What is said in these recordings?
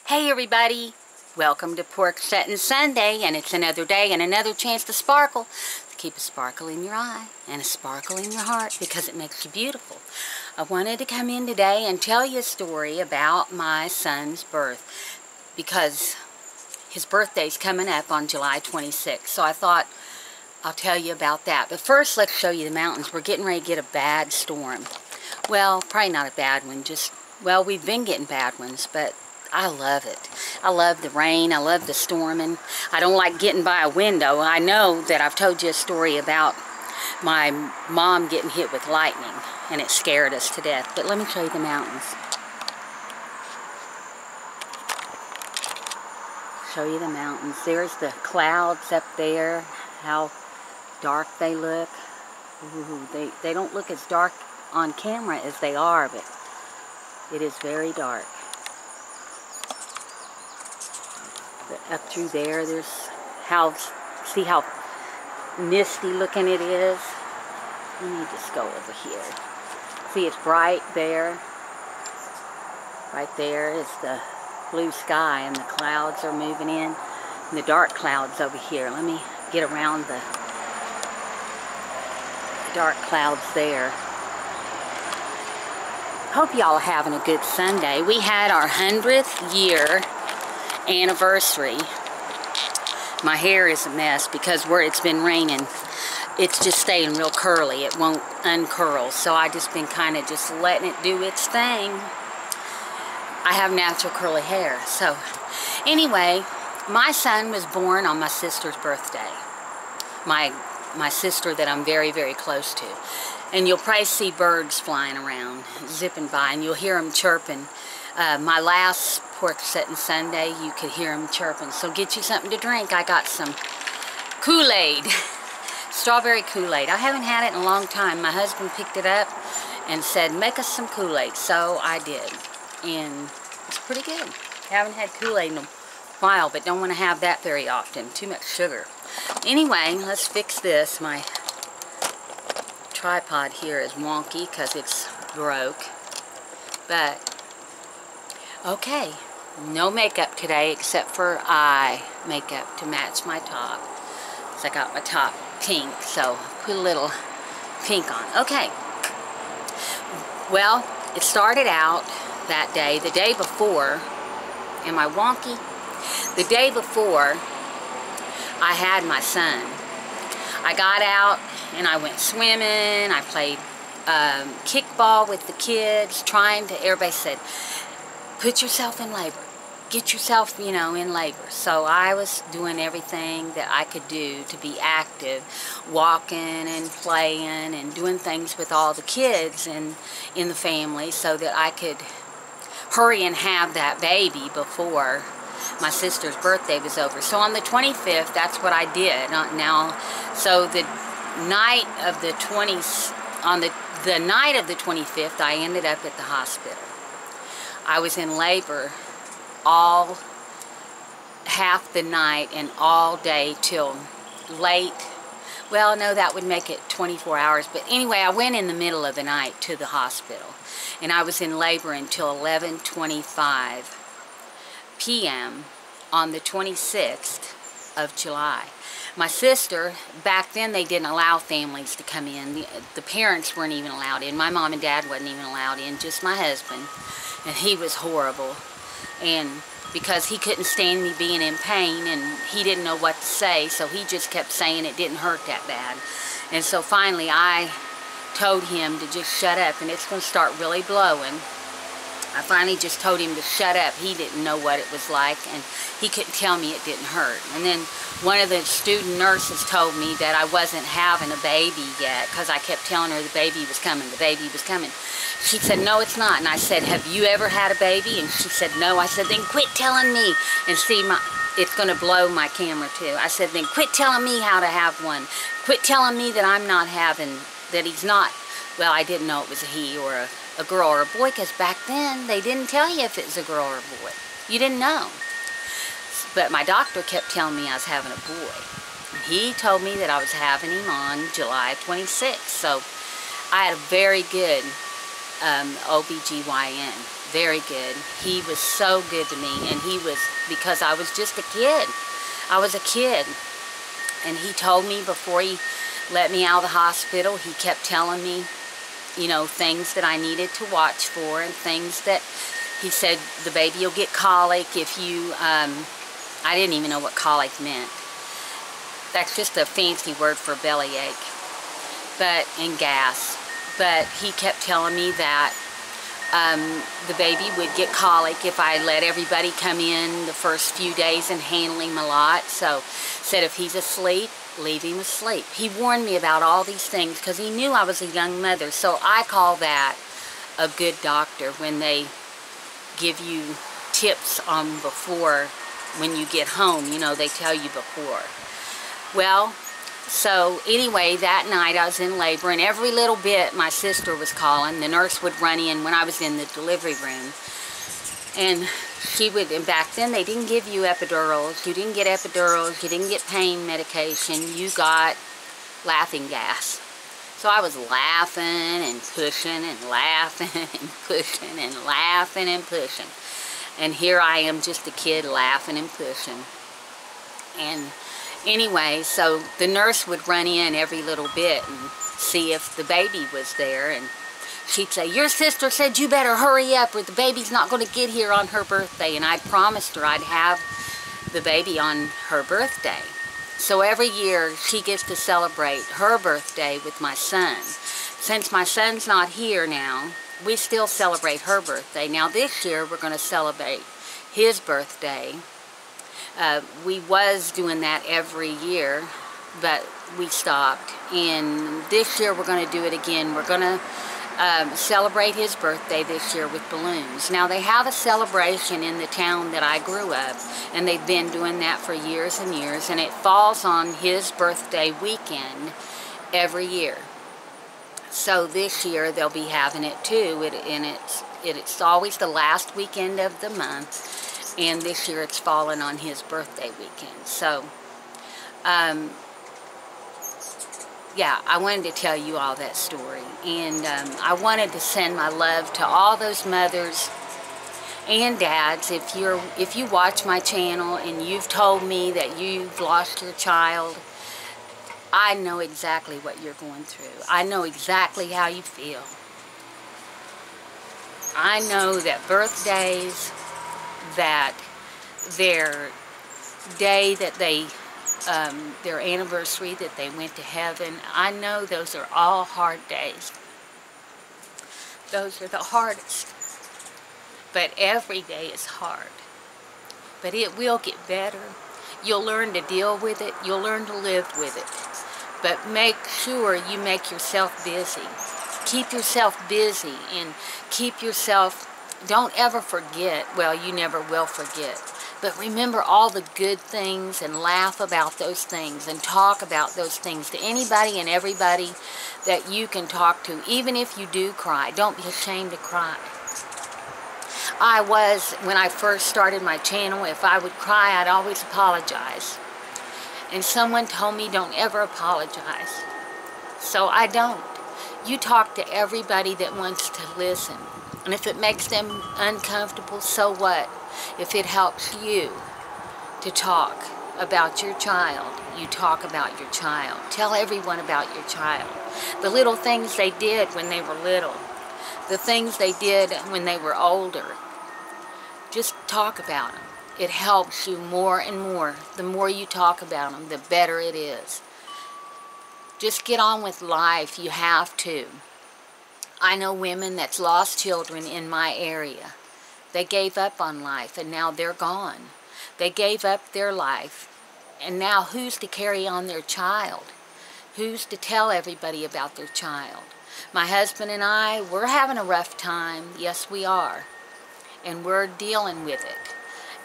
Hey everybody, welcome to Porch Settin Sunday, and it's another day and another chance to sparkle. To keep a sparkle in your eye and a sparkle in your heart because it makes you beautiful. I wanted to come in today and tell you a story about my son's birth because his birthday's coming up on July 26th. So I thought I'll tell you about that. But first, let's show you the mountains. We're getting ready to get a bad storm. Well, probably not a bad one, well, we've been getting bad ones, but I love it. I love the rain. I love the storming. I don't like getting by a window. I know that I've told you a story about my mom getting hit with lightning, and it scared us to death. But let me show you the mountains. Show you the mountains. There's the clouds up there, how dark they look. Ooh, they don't look as dark on camera as they are, but it is very dark. But up through there, there's see how misty looking it is? Let me just go over here. See, it's bright there. Right there is the blue sky, and the clouds are moving in. And the dark clouds over here. Let me get around the dark clouds there. Hope y'all are having a good Sunday. We had our 100th year anniversary. My hair is a mess because where it's been raining, it's just staying real curly. It won't uncurl, so I just been kind of just letting it do its thing. I have natural curly hair. So anyway, my son was born on my sister's birthday. My sister that I'm very, very close to. And you'll probably see birds flying around, zipping by, and you'll hear them chirping. My last Porch Settin Sunday, you could hear them chirping. So get you something to drink. I got some Kool-Aid, strawberry Kool-Aid. I haven't had it in a long time. My husband picked it up and said, make us some Kool-Aid. So I did, and it's pretty good. Haven't had Kool-Aid in a while, but don't want to have that very often. Too much sugar. Anyway, let's fix this. My tripod here is wonky because it's broke, but okay, no makeup today except for eye makeup to match my top. So I got my top pink, so put a little pink on. Okay, well, it started out that day, the day before. Am I wonky? The day before I had my son, I got out and I went swimming. I played kickball with the kids, everybody said, put yourself in labor. Get yourself, in labor. So I was doing everything that I could do to be active, walking and playing and doing things with all the kids in the family so that I could hurry and have that baby before my sister's birthday was over. So on the 25th, that's what I did. So the night of the 25th, I ended up at the hospital. I was in labor half the night and all day till late. Well, no, that would make it 24 hours. But anyway, I went in the middle of the night to the hospital. And I was in labor until 11:25 p.m. on the 26th of July. My sister, back then they didn't allow families to come in. The parents weren't even allowed in. My mom and dad wasn't even allowed in, just my husband. And he was horrible. And because he couldn't stand me being in pain and he didn't know what to say, so he just kept saying it didn't hurt that bad. And so finally I told him to just shut up, and it's going to start really blowing. I finally just told him to shut up. He didn't know what it was like, and he couldn't tell me it didn't hurt. And then one of the student nurses told me that I wasn't having a baby yet because I kept telling her the baby was coming, the baby was coming. She said, no, it's not. And I said, have you ever had a baby? And she said, no. I said, then quit telling me. And see, it's going to blow my camera too. I said, then quit telling me how to have one. Quit telling me that I'm not having, that he's not. Well, I didn't know it was a he or a girl or a boy, because back then they didn't tell you if it was a girl or a boy. You didn't know. But my doctor kept telling me I was having a boy. And he told me that I was having him on July 26th. So I had a very good OBGYN. Very good. He was so good to me, and he was, because I was just a kid. I was a kid. And he told me before he let me out of the hospital, he kept telling me, you know, things that I needed to watch for, and things that, he said, the baby will get colic if you, I didn't even know what colic meant. That's just a fancy word for bellyache, and gas. But he kept telling me that the baby would get colic if I let everybody come in the first few days and handle him a lot. So said if he's asleep, leave him asleep. He warned me about all these things because he knew I was a young mother. So I call that a good doctor, when they give you tips on before, when you get home, you know, they tell you before. Well, so anyway, that night I was in labor, and every little bit my sister was calling. The nurse would run in when I was in the delivery room, and she would, and back then they didn't give you epidurals. You didn't get epidurals, you didn't get pain medication, you got laughing gas. So I was laughing and pushing and laughing and pushing and laughing and pushing. And here I am, just a kid, laughing and pushing. And anyway, so the nurse would run in every little bit and see if the baby was there, and she'd say, your sister said you better hurry up or the baby's not going to get here on her birthday. And I promised her I'd have the baby on her birthday. So every year she gets to celebrate her birthday with my son. Since my son's not here now, we still celebrate her birthday. Now this year we're going to celebrate his birthday. We was doing that every year, but we stopped. And this year we're going to do it again. We're going to celebrate his birthday this year with balloons. Now they have a celebration in the town that I grew up, and they've been doing that for years and years, and it falls on his birthday weekend every year. So this year they'll be having it too, and it's always the last weekend of the month, and this year it's fallen on his birthday weekend. So yeah, I wanted to tell you all that story, and I wanted to send my love to all those mothers and dads. If you watch my channel and you've told me that you've lost your child, I know exactly what you're going through. I know exactly how you feel. I know that birthdays, that their day that they their anniversary that they went to heaven, I know those are all hard days. Those are the hardest. But every day is hard. But it will get better. You'll learn to deal with it. You'll learn to live with it. But make sure you make yourself busy. Keep yourself busy and keep yourself, don't ever forget, well, you never will forget. But remember all the good things and laugh about those things and talk about those things to anybody and everybody that you can talk to. Even if you do cry, don't be ashamed to cry. When I first started my channel, if I would cry, I'd always apologize. And someone told me don't ever apologize. So I don't. You talk to everybody that wants to listen. And if it makes them uncomfortable, so what? If it helps you to talk about your child, you talk about your child. Tell everyone about your child. The little things they did when they were little. The things they did when they were older. Just talk about them. It helps you more and more. The more you talk about them, the better it is. Just get on with life. You have to. I know women that's lost children in my area. They gave up on life, and now they're gone. They gave up their life, and now who's to carry on their child? Who's to tell everybody about their child? My husband and I, we're having a rough time. Yes, we are. And we're dealing with it.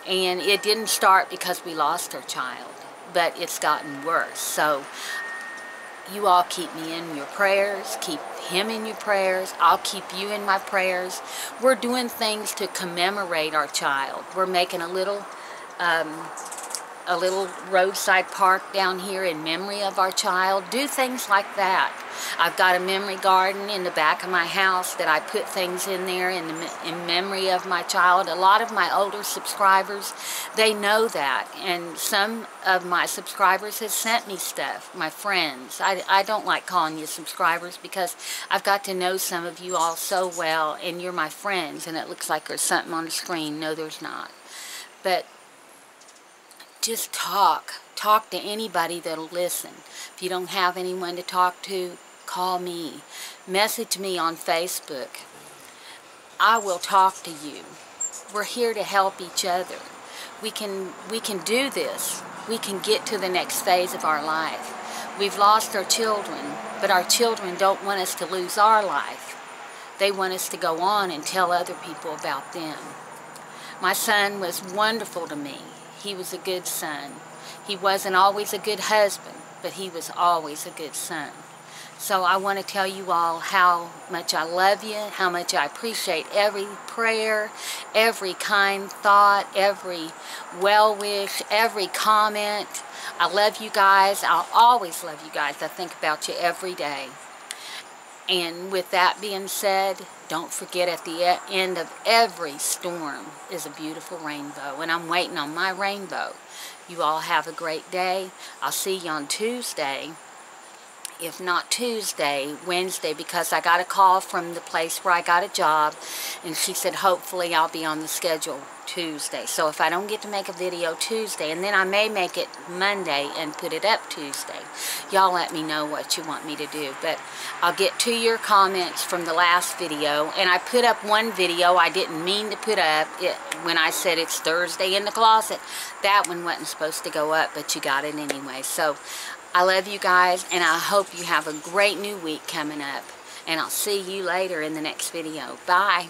And it didn't start because we lost our child, but it's gotten worse. So you all keep me in your prayers, keep him in your prayers, I'll keep you in my prayers. We're doing things to commemorate our child. We're making a little a little roadside park down here in memory of our child. Do things like that. I've got a memory garden in the back of my house that I put things in there in memory of my child. A lot of my older subscribers, they know that, and some of my subscribers have sent me stuff, my friends. I don't like calling you subscribers because I've got to know some of you all so well, and you're my friends, and it looks like there's something on the screen. No, there's not. But just talk to anybody that'll listen. If you don't have anyone to talk to, call me, message me on Facebook. I will talk to you. We're here to help each other. We can do this. We can get to the next phase of our life. We've lost our children, but our children don't want us to lose our life. They want us to go on and tell other people about them. My son was wonderful to me. He was a good son. He wasn't always a good husband, but he was always a good son. So I want to tell you all how much I love you, how much I appreciate every prayer, every kind thought, every well wish, every comment. I love you guys. I'll always love you guys. I think about you every day. And with that being said, don't forget at the end of every storm is a beautiful rainbow. And I'm waiting on my rainbow. You all have a great day. I'll see you on Tuesday. If not Tuesday, Wednesday, because I got a call from the place where I got a job, and she said hopefully I'll be on the schedule Tuesday. So if I don't get to make a video Tuesday, and then I may make it Monday and put it up Tuesday, y'all let me know what you want me to do. But I'll get to your comments from the last video, and I put up one video I didn't mean to put up when I said it's Thursday in the closet. That one wasn't supposed to go up, but you got it anyway. So I love you guys, and I hope you have a great new week coming up. And I'll see you later in the next video. Bye.